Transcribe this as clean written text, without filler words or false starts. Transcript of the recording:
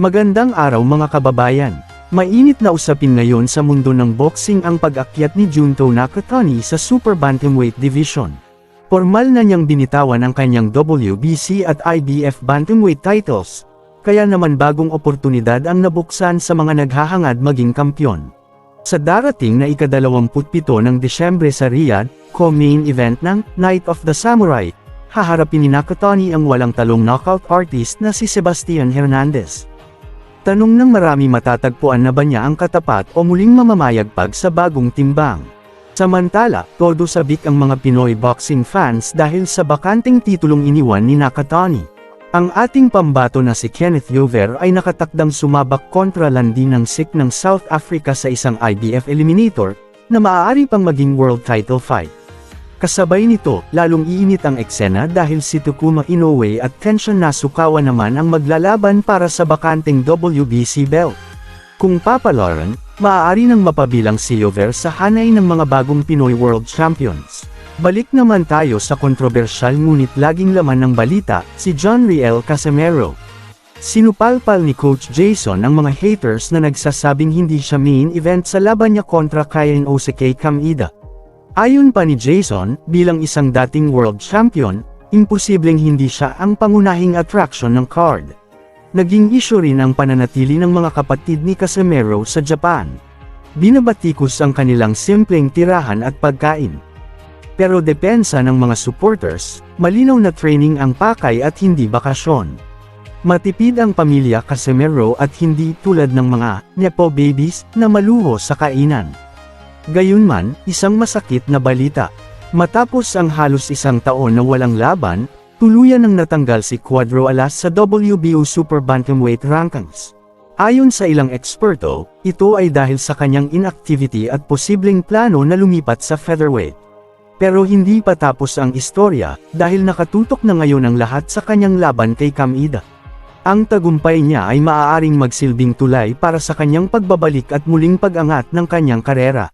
Magandang araw mga kababayan. Mainit na usapin ngayon sa mundo ng boxing ang pag-akyat ni Junto Nakatani sa Super Bantamweight Division. Formal na niyang binitawan ang kanyang WBC at IBF Bantamweight titles, kaya naman bagong oportunidad ang nabuksan sa mga naghahangad maging kampyon. Sa darating na ika-27 ng Desyembre sa Riyadh, co-main event ng Night of the Samurai, haharapin ni Nakatani ang walang talong knockout artist na si Sebastian Hernandez. Tanong ng marami, matatagpuan na ba niya ang katapat o muling mamamayagpag sa bagong timbang? Samantala, todo sabik ang mga Pinoy boxing fans dahil sa bakanteng titulong iniwan ni Nakatani. Ang ating pambato na si Kenneth Yover ay nakatakdang sumabak kontra Landi ng Sik ng South Africa sa isang IBF Eliminator, na maaari pang maging world title fight. Kasabay nito, lalong iinit ang eksena dahil si Takuma Inoue at Tenshin Nasukawa naman ang maglalaban para sa bakanteng WBC belt. Kung papalaran, maaari nang mapabilang si Yover sa hanay ng mga bagong Pinoy World Champions. Balik naman tayo sa kontrobersyal ngunit laging laman ng balita, si John Riel Casimero. Sinupalpal ni Coach Jason ang mga haters na nagsasabing hindi siya main event sa laban niya kontra Konosuke Kameda. Ayon pa ni Jason, bilang isang dating world champion, imposibleng hindi siya ang pangunahing attraction ng card. Naging issue rin ang pananatili ng mga kapatid ni Casimero sa Japan. Binabatikos ang kanilang simpleng tirahan at pagkain. Pero depensa ng mga supporters, malinaw na training ang pakay at hindi bakasyon. Matipid ang pamilya Casimero at hindi tulad ng mga nepo babies na maluho sa kainan. Gayunman, isang masakit na balita. Matapos ang halos isang taon na walang laban, tuluyan nang natanggal si Cuadro Alas sa WBO Super Bantamweight rankings. Ayon sa ilang eksperto, ito ay dahil sa kanyang inactivity at posibleng plano na lumipat sa featherweight. Pero hindi pa tapos ang istorya, dahil nakatutok na ngayon ang lahat sa kanyang laban kay Kameda. Ang tagumpay niya ay maaaring magsilbing tulay para sa kanyang pagbabalik at muling pag-angat ng kanyang karera.